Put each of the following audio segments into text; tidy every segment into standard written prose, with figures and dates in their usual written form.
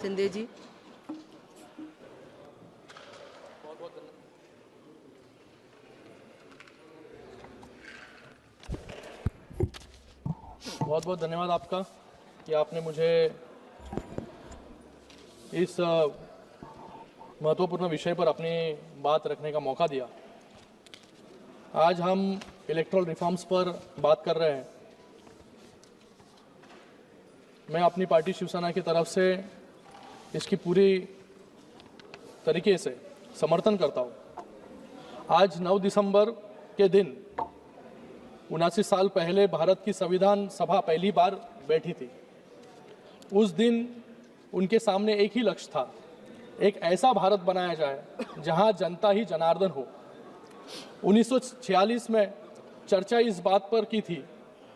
सिंधे जी। बहुत बहुत धन्यवाद आपका कि आपने मुझे इस महत्वपूर्ण विषय पर अपनी बात रखने का मौका दिया। आज हम इलेक्टोरल रिफॉर्म्स पर बात कर रहे हैं। मैं अपनी पार्टी शिवसेना की तरफ से इसकी पूरी तरीके से समर्थन करता हूँ। आज 9 दिसंबर के दिन 79 साल पहले भारत की संविधान सभा पहली बार बैठी थी। उस दिन उनके सामने एक ही लक्ष्य था, एक ऐसा भारत बनाया जाए जहां जनता ही जनार्दन हो। 1946 में चर्चा इस बात पर की थी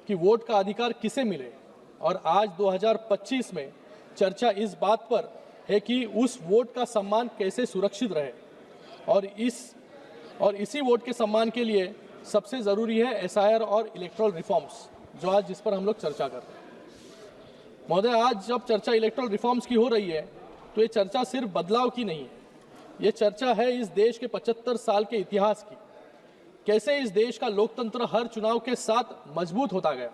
कि वोट का अधिकार किसे मिले, और आज 2025 में चर्चा इस बात पर है कि उस वोट का सम्मान कैसे सुरक्षित रहे। और इसी वोट के सम्मान के लिए सबसे ज़रूरी है एसआईआर और इलेक्टोरल रिफॉर्म्स, जो आज जिस पर हम लोग चर्चा कर रहे हैं। महोदय, आज जब चर्चा इलेक्टोरल रिफॉर्म्स की हो रही है तो ये चर्चा सिर्फ बदलाव की नहीं है, ये चर्चा है इस देश के 75 साल के इतिहास की। कैसे इस देश का लोकतंत्र हर चुनाव के साथ मजबूत होता गया।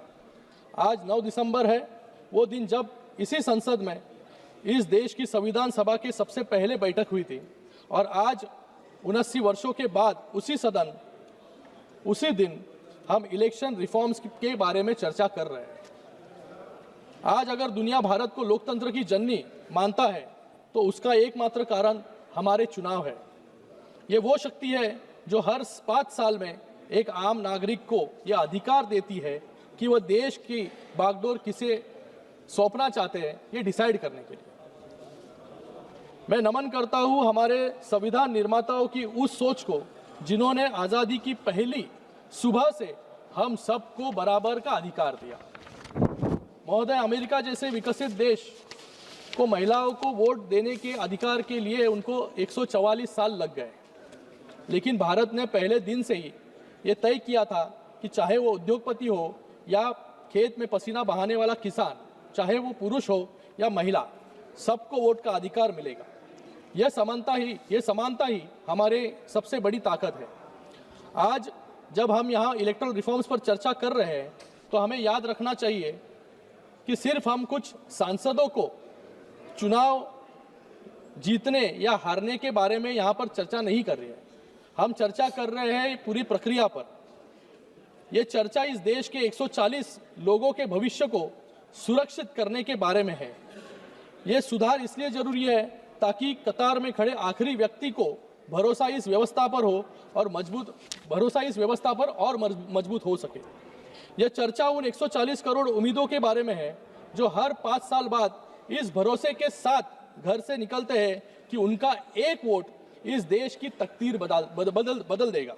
आज 9 दिसंबर है वो दिन जब इसी संसद में इस देश की संविधान सभा की सबसे पहले बैठक हुई थी, और आज 79 वर्षों के बाद उसी दिन हम इलेक्शन रिफॉर्म्स के बारे में चर्चा कर रहे हैं। आज अगर दुनिया भारत को लोकतंत्र की जननी मानता है तो उसका एकमात्र कारण हमारे चुनाव है। ये वो शक्ति है जो हर 5 साल में एक आम नागरिक को यह अधिकार देती है कि वह देश की बागडोर किसे सौंपना चाहते हैं, ये डिसाइड करने के लिए। मैं नमन करता हूं हमारे संविधान निर्माताओं की उस सोच को जिन्होंने आज़ादी की पहली सुबह से हम सबको बराबर का अधिकार दिया। महोदय, अमेरिका जैसे विकसित देश को महिलाओं को वोट देने के अधिकार के लिए उनको 144 साल लग गए, लेकिन भारत ने पहले दिन से ही ये तय किया था कि चाहे वो उद्योगपति हो या खेत में पसीना बहाने वाला किसान, चाहे वो पुरुष हो या महिला, सबको वोट का अधिकार मिलेगा। यह समानता ही हमारे सबसे बड़ी ताकत है। आज जब हम यहाँ इलेक्टोरल रिफॉर्म्स पर चर्चा कर रहे हैं तो हमें याद रखना चाहिए कि सिर्फ हम कुछ सांसदों को चुनाव जीतने या हारने के बारे में यहाँ पर चर्चा नहीं कर रहे हैं, हम चर्चा कर रहे हैं पूरी प्रक्रिया पर। यह चर्चा इस देश के 140 लोगों के भविष्य को सुरक्षित करने के बारे में है। यह सुधार इसलिए जरूरी है ताकि कतार में खड़े आखिरी व्यक्ति को भरोसा इस व्यवस्था पर हो और मजबूत हो सके। यह चर्चा उन 140 करोड़ उम्मीदों के बारे में है जो हर 5 साल बाद इस भरोसे के साथ घर से निकलते हैं कि उनका एक वोट इस देश की तकदीर बदल देगा।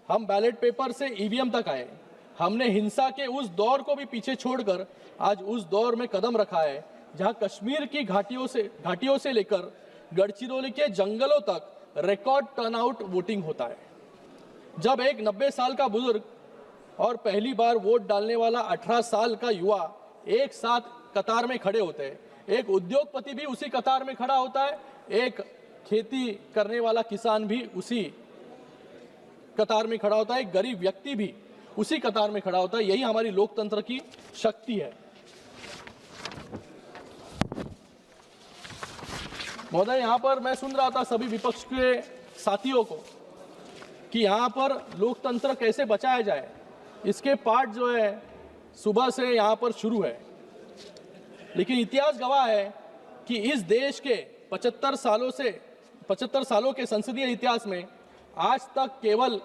हम बैलेट पेपर से ईवीएम तक आए। हमने हिंसा के उस दौर को भी पीछे छोड़कर आज उस दौर में कदम रखा है जहां कश्मीर की घाटियों से लेकर गढ़चिरौली के जंगलों तक रिकॉर्ड टर्नआउट वोटिंग होता है। जब एक 90 साल का बुजुर्ग और पहली बार वोट डालने वाला 18 साल का युवा एक साथ कतार में खड़े होते हैं, एक उद्योगपति भी उसी कतार में खड़ा होता है, एक खेती करने वाला किसान भी उसी कतार में खड़ा होता है, एक गरीब व्यक्ति भी उसी कतार में खड़ा होता है। यही हमारी लोकतंत्र की शक्ति है। महोदय, यहाँ पर मैं सुन रहा था सभी विपक्ष के साथियों को कि यहाँ पर लोकतंत्र कैसे बचाया जाए, इसके पाठ जो है सुबह से यहाँ पर शुरू है। लेकिन इतिहास गवाह है कि इस देश के 75 सालों के संसदीय इतिहास में आज तक केवल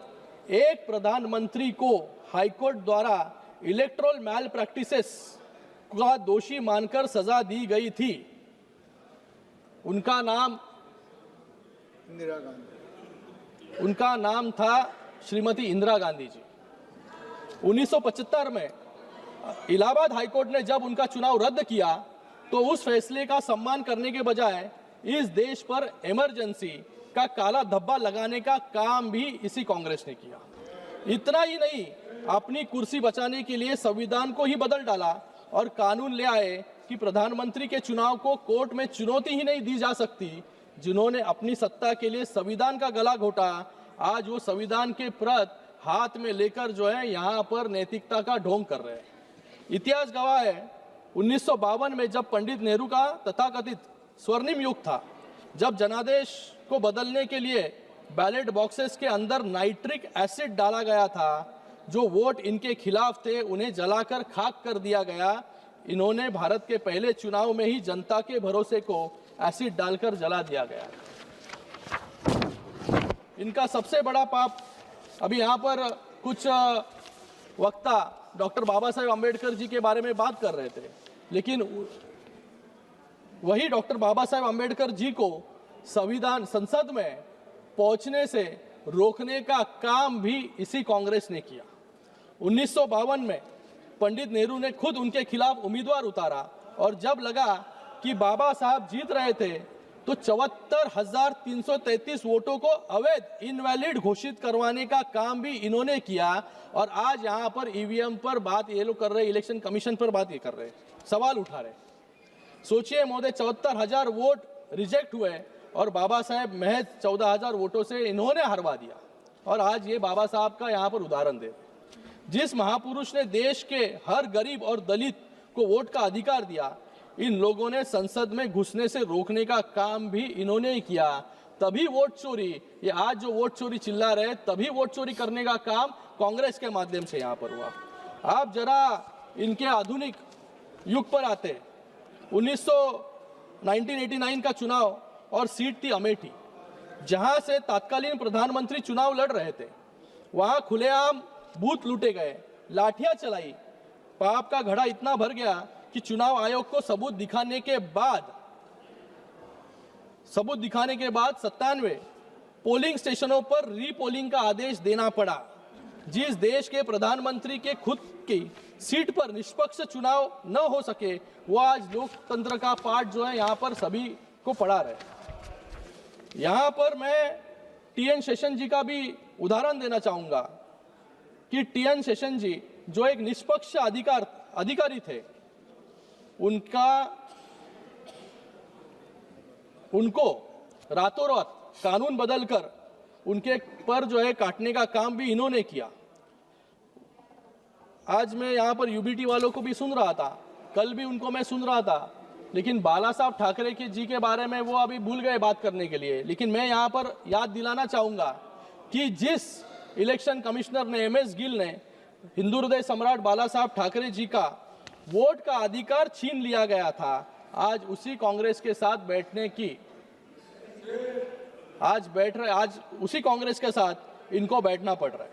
एक प्रधानमंत्री को हाईकोर्ट द्वारा इलेक्टोरल मैल प्रैक्टिसेस का दोषी मानकर सजा दी गई थी। उनका नाम था श्रीमती इंदिरा गांधी जी। 1975 में इलाहाबाद हाईकोर्ट ने जब उनका चुनाव रद्द किया तो उस फैसले का सम्मान करने के बजाय इस देश पर इमरजेंसी का काला धब्बा लगाने का काम भी इसी कांग्रेस ने किया। इतना ही नहीं, अपनी कुर्सी बचाने के लिए संविधान को ही बदल डाला और कानून ले आए कि प्रधानमंत्री के चुनाव को कोर्ट में चुनौती ही नहीं दी जा सकती, जिन्होंने अपनी सत्ता के लिए संविधान का गला घोटा, आज वो संविधान के प्रत हाथ में लेकर जो है यहाँ पर नैतिकता का ढोंग कर रहे हैं। इतिहास गवाह है 1952 में जब पंडित नेहरू का तथाकथित स्वर्णिम युग था, जब जनादेश को बदलने के लिए बैलेट बॉक्सेस के अंदर नाइट्रिक एसिड डाला गया था, जो वोट इनके खिलाफ थे उन्हें जलाकर खाक कर दिया गया। इन्होंने भारत के पहले चुनाव में ही जनता के भरोसे को एसिड डालकर जला दिया गया। इनका सबसे बड़ा पाप, अभी यहाँ पर कुछ वक्ता डॉक्टर बाबा साहेब अम्बेडकर जी के बारे में बात कर रहे थे, लेकिन वही डॉक्टर बाबा साहेब अम्बेडकर जी को संविधान संसद में पहुंचने से रोकने का काम भी इसी कांग्रेस ने किया। 1952 में पंडित नेहरू ने खुद उनके खिलाफ उम्मीदवार उतारा और जब लगा कि बाबा साहब जीत रहे थे तो 74,333 वोटों को अवैध इनवैलिड घोषित करवाने का काम भी इन्होंने किया। और आज यहाँ पर ईवीएम पर बात ये लोग कर रहे, इलेक्शन कमीशन पर बात ये कर रहे, सवाल उठा रहे। सोचिए महोदय, 74,000 वोट रिजेक्ट हुए और बाबा साहेब महज 14,000 वोटों से इन्होंने हरवा दिया। और आज ये बाबा साहब का यहाँ पर उदाहरण दे, जिस महापुरुष ने देश के हर गरीब और दलित को वोट का अधिकार दिया, इन लोगों ने संसद में घुसने से रोकने का काम भी इन्होंने ही किया। तभी वोट चोरी, ये आज जो वोट चोरी चिल्ला रहे, तभी वोट चोरी करने का काम कांग्रेस के माध्यम से यहाँ पर हुआ। आप जरा इनके आधुनिक युग पर आते, 1989 का चुनाव और सीट थी अमेठी, जहां से तत्कालीन प्रधानमंत्री चुनाव लड़ रहे थे। वहां खुलेआम बूथ लूटे गए, लाठियां चलाई, पाप का घड़ा इतना भर गया कि चुनाव आयोग को सबूत दिखाने के बाद 97 पोलिंग स्टेशनों पर रीपोलिंग का आदेश देना पड़ा। जिस देश के प्रधानमंत्री के खुद की सीट पर निष्पक्ष चुनाव न हो सके, वो आज लोकतंत्र का पाठ जो है यहाँ पर सभी को पढ़ा रहे। यहाँ पर मैं टीएन शेषन जी का भी उदाहरण देना चाहूंगा कि टीएन शेषन जी जो एक निष्पक्ष अधिकारी थे, उनको रातों रात कानून बदलकर उनके पर जो है काटने का काम भी इन्होंने किया। आज मैं यहाँ पर यूबीटी वालों को भी सुन रहा था, कल भी उनको मैं सुन रहा था, लेकिन बाला साहब ठाकरे के जी के बारे में वो अभी भूल गए बात करने के लिए। लेकिन मैं यहाँ पर याद दिलाना चाहूंगा कि जिस इलेक्शन कमिश्नर ने एमएस गिल ने हिंदू हृदय सम्राट बाला साहब ठाकरे जी का वोट का अधिकार छीन लिया गया था, आज उसी कांग्रेस के साथ आज उसी कांग्रेस के साथ इनको बैठना पड़ रहा है।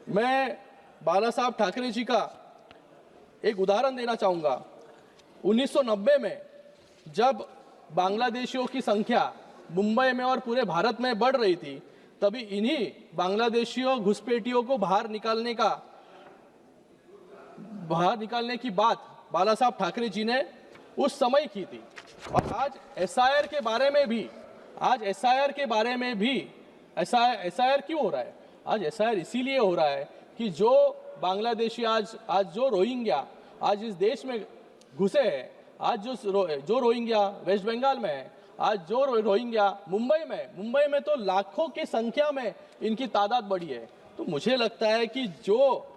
मैं बाला साहब ठाकरे जी का एक उदाहरण देना चाहूंगा। 1990 में जब बांग्लादेशियों की संख्या मुंबई में और पूरे भारत में बढ़ रही थी, तभी इन्हीं बांग्लादेशियों घुसपैठियों को बाहर निकालने की बात बाला साहब ठाकरे जी ने उस समय की थी। और आज एसआईआर के बारे में भी एसआईआर क्यों हो रहा है? आज एसआईआर इसीलिए हो रहा है कि जो बांग्लादेशी आज जो रोहिंग्या आज इस देश में घुसे हैं, आज जो रोहिंग्या वेस्ट बंगाल में है, आज जो रोहिंग्या मुंबई में तो लाखों की संख्या में इनकी तादाद बढ़ी है। तो मुझे लगता है कि जो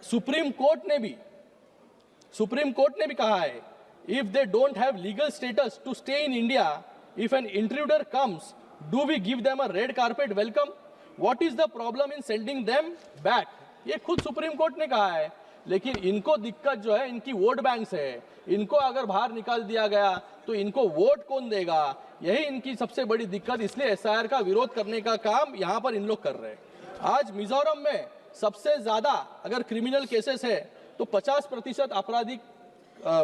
सुप्रीम कोर्ट ने भी कहा है, if they don't have legal status to stay in India, if an intruder comes, do we give them a red carpet welcome? What is the problem in sending them back? ये खुद supreme court ने कहा है। लेकिन इनको दिक्कत जो है इनकी वोट बैंक से है। इनको अगर बाहर निकाल दिया गया तो इनको वोट कौन देगा, यही इनकी सबसे बड़ी दिक्कत। इसलिए एसआईआर का विरोध करने का काम यहाँ पर इन लोग कर रहे हैं। आज मिजोरम में सबसे ज्यादा अगर क्रिमिनल केसेस है तो 50% आपराधिक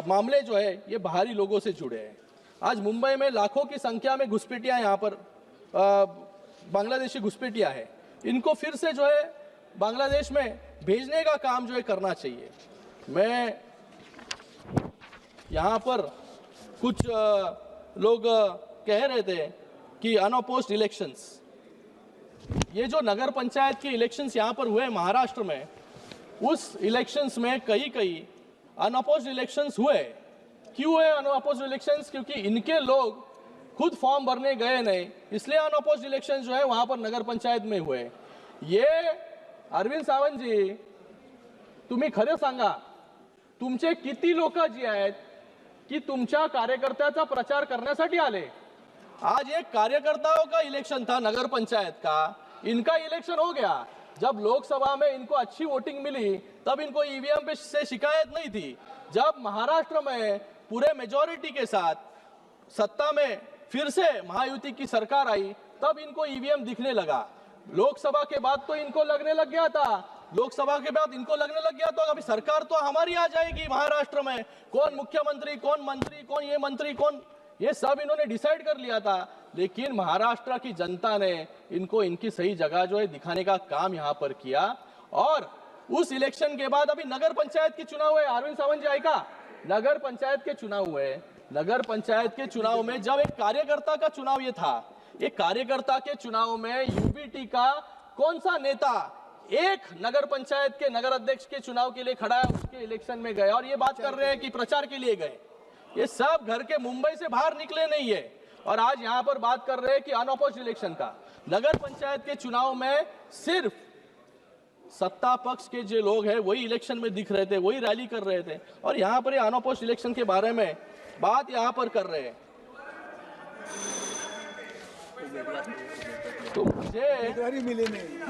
मामले जो है ये बाहरी लोगों से जुड़े हैं। आज मुंबई में लाखों की संख्या में घुसपैठियां यहाँ पर बांग्लादेशी घुसपैठियां हैं। इनको फिर से जो है बांग्लादेश में भेजने का काम जो है करना चाहिए। मैं यहाँ पर कुछ लोग कह रहे थे कि अनअपोज्ड इलेक्शंस, ये जो नगर पंचायत के इलेक्शंस यहाँ पर हुए महाराष्ट्र में, उस इलेक्शंस में कई अनअपोज्ड इलेक्शंस हुए। क्यों हुए अनअपोज्ड इलेक्शंस? क्योंकि इनके लोग खुद फॉर्म भरने गए नहीं, इसलिए अनअपोज्ड इलेक्शंस जो है वहां पर नगर पंचायत में हुए। ये अरविंद सावंत जी, तुम्ही खरं सांगा, तुमचे किती लोक जे आहेत की तुमच्या कार्यकर्त्याचा प्रचार करण्यासाठी आले? आज एक कार्यकर्ताओं का इलेक्शन था नगर पंचायत का, इनका इलेक्शन हो गया। जब लोकसभा में इनको अच्छी वोटिंग मिली तब इनको ईवीएम पे से शिकायत नहीं थी। जब महाराष्ट्र में पूरे मेजॉरिटी के साथ सत्ता में फिर से महायुति की सरकार आई तब इनको ईवीएम दिखने लगा। लोकसभा के बाद तो इनको लगने लग गया था, लोकसभा के बाद इनको लगने लग गया तो अभी सरकार तो हमारी आ जाएगी महाराष्ट्र में, कौन मुख्यमंत्री, कौन मंत्री, कौन ये मंत्री, कौन ये सब इन्होंने डिसाइड कर लिया था। लेकिन महाराष्ट्र की जनता ने इनको इनकी सही जगह जो है दिखाने का काम यहाँ पर किया। और उस इलेक्शन के बाद अभी नगर पंचायत के चुनाव हुए। अरविंद सावंत जी आएगा, नगर पंचायत के चुनाव हुए। नगर पंचायत के चुनाव में जब एक कार्यकर्ता का चुनाव ये था, एक कार्यकर्ता के चुनाव में यूबीटी का कौन सा नेता एक नगर पंचायत के नगर अध्यक्ष के चुनाव के लिए खड़ा है, उसके इलेक्शन में गए और ये बात कर रहे हैं कि प्रचार के लिए गए। ये सब घर के मुंबई से बाहर निकले नहीं है और आज यहाँ पर बात कर रहे हैं कि अनअपोज्ड इलेक्शन का। नगर पंचायत के चुनाव में सिर्फ सत्ता पक्ष के जो लोग हैं वही इलेक्शन में दिख रहे थे, वही रैली कर रहे थे और यहाँ पर अनअपोज्ड इलेक्शन के बारे में बात यहाँ पर कर रहे हैं। तो मुझे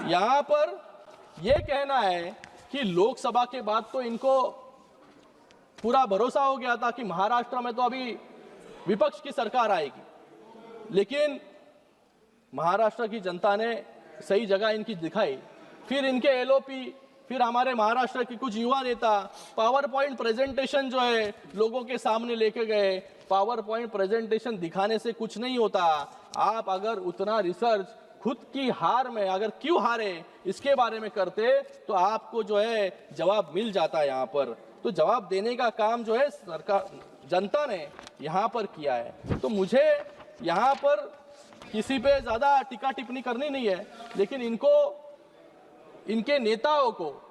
यहाँ पर यह कहना है कि लोकसभा के बाद तो इनको पूरा भरोसा हो गया था कि महाराष्ट्र में तो अभी विपक्ष की सरकार आएगी, लेकिन महाराष्ट्र की जनता ने सही जगह इनकी दिखाई। फिर इनके एलओपी, फिर हमारे महाराष्ट्र के कुछ युवा नेता पावर पॉइंट प्रेजेंटेशन जो है लोगों के सामने लेके गए। पावर पॉइंट प्रेजेंटेशन दिखाने से कुछ नहीं होता। आप अगर उतना रिसर्च खुद की हार में अगर क्यों हारे इसके बारे में करते तो आपको जो है जवाब मिल जाता यहाँ पर। तो जवाब देने का काम जो है सरकार जनता ने यहाँ पर किया है। तो मुझे यहाँ पर किसी पे ज्यादा टीका टिप्पणी करनी नहीं है, लेकिन इनको, इनके नेताओं को,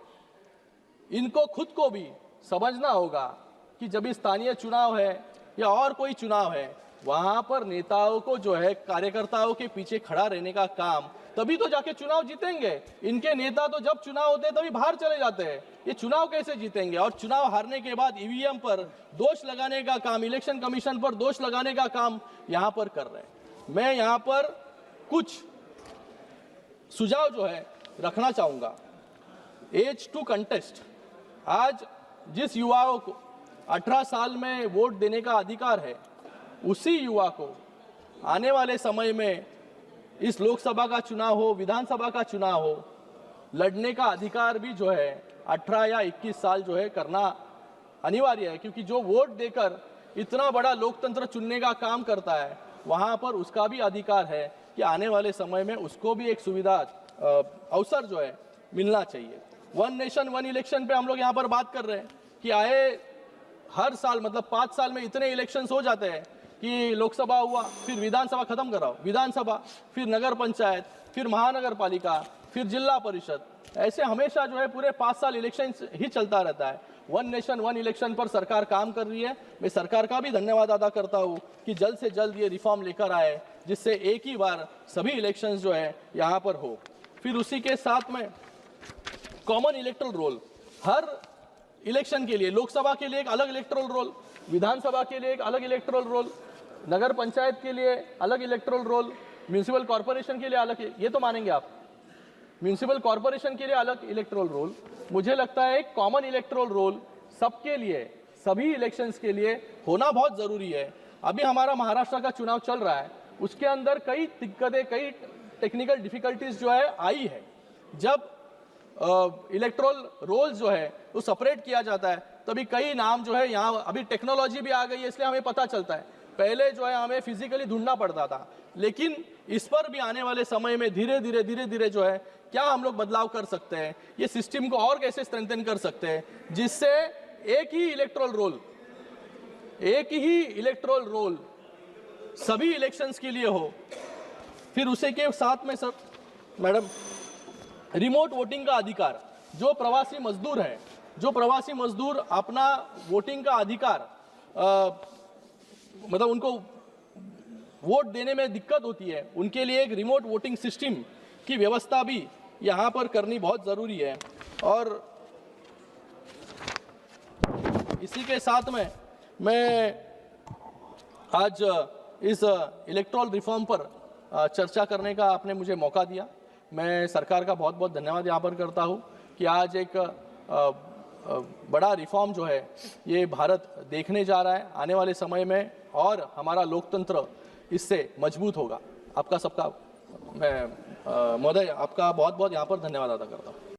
इनको खुद को भी समझना होगा कि जब भी स्थानीय चुनाव है या और कोई चुनाव है वहां पर नेताओं को जो है कार्यकर्ताओं के पीछे खड़ा रहने का काम, तभी तो जाके चुनाव जीतेंगे। इनके नेता तो जब चुनाव होते हैं तभी बाहर चले जाते हैं, ये चुनाव कैसे जीतेंगे? और चुनाव हारने के बाद ईवीएम पर दोष लगाने का काम, इलेक्शन कमीशन पर दोष लगाने का काम यहाँ पर कर रहे हैं। मैं यहाँ पर कुछ सुझाव जो है रखना चाहूंगा। एज टू कंटेस्ट, आज जिस युवाओं को 18 साल में वोट देने का अधिकार है उसी युवा को आने वाले समय में इस लोकसभा का चुनाव हो, विधानसभा का चुनाव हो, लड़ने का अधिकार भी जो है 18 या 21 साल जो है करना अनिवार्य है। क्योंकि जो वोट देकर इतना बड़ा लोकतंत्र चुनने का काम करता है वहां पर उसका भी अधिकार है कि आने वाले समय में उसको भी एक सुविधा, अवसर जो है मिलना चाहिए। वन नेशन वन इलेक्शन पे हम लोग यहाँ पर बात कर रहे हैं कि आए हर साल मतलब 5 साल में इतने इलेक्शंस हो जाते हैं कि लोकसभा हुआ, फिर विधानसभा खत्म कराओ, विधानसभा, फिर नगर पंचायत, फिर महानगर पालिका, फिर जिला परिषद, ऐसे हमेशा जो है पूरे 5 साल इलेक्शन ही चलता रहता है। वन नेशन वन इलेक्शन पर सरकार काम कर रही है। मैं सरकार का भी धन्यवाद अदा करता हूँ कि जल्द से जल्द ये रिफॉर्म लेकर आए जिससे एक ही बार सभी इलेक्शंस जो है यहाँ पर हो। फिर उसी के साथ में कॉमन इलेक्टोरल रोल, हर इलेक्शन के लिए, लोकसभा के लिए एक अलग इलेक्टोरल रोल, विधानसभा के लिए एक अलग इलेक्टोरल रोल, नगर पंचायत के लिए अलग इलेक्टोरल रोल, म्यूनिसिपल कॉर्पोरेशन के लिए अलग, ये तो मानेंगे आप, म्यूनिसिपल कॉर्पोरेशन के लिए अलग इलेक्टोरल रोल। मुझे लगता है एक कॉमन इलेक्टोरल रोल सबके लिए, सभी इलेक्शंस के लिए होना बहुत जरूरी है। अभी हमारा महाराष्ट्र का चुनाव चल रहा है, उसके अंदर कई दिक्कतें, कई टेक्निकल डिफिकल्टीज जो है आई है। जब इलेक्टोरल रोल जो है वो सेपरेट किया जाता है तभी कई नाम जो है, यहाँ अभी टेक्नोलॉजी भी आ गई है इसलिए हमें पता चलता है, पहले जो है हमें फिजिकली ढूंढना पड़ता था। लेकिन इस पर भी आने वाले समय में धीरे धीरे जो है क्या हम लोग बदलाव कर सकते हैं, ये सिस्टम को और कैसे स्ट्रेंथन कर सकते हैं जिससे एक ही इलेक्टोरल रोल सभी इलेक्शंस के लिए हो। फिर उसे के साथ में सब मैडम रिमोट वोटिंग का अधिकार, जो प्रवासी मजदूर है, जो प्रवासी मजदूर अपना वोटिंग का अधिकार मतलब उनको वोट देने में दिक्कत होती है, उनके लिए एक रिमोट वोटिंग सिस्टम की व्यवस्था भी यहाँ पर करनी बहुत ज़रूरी है। और इसी के साथ में मैं आज इस इलेक्टोरल रिफॉर्म पर चर्चा करने का आपने मुझे मौका दिया। मैं सरकार का बहुत बहुत धन्यवाद यहाँ पर करता हूँ कि आज एक बड़ा रिफॉर्म जो है ये भारत देखने जा रहा है आने वाले समय में, और हमारा लोकतंत्र इससे मजबूत होगा। आपका सबका मैं महोदय आपका बहुत बहुत यहाँ पर धन्यवाद अदा करता हूँ।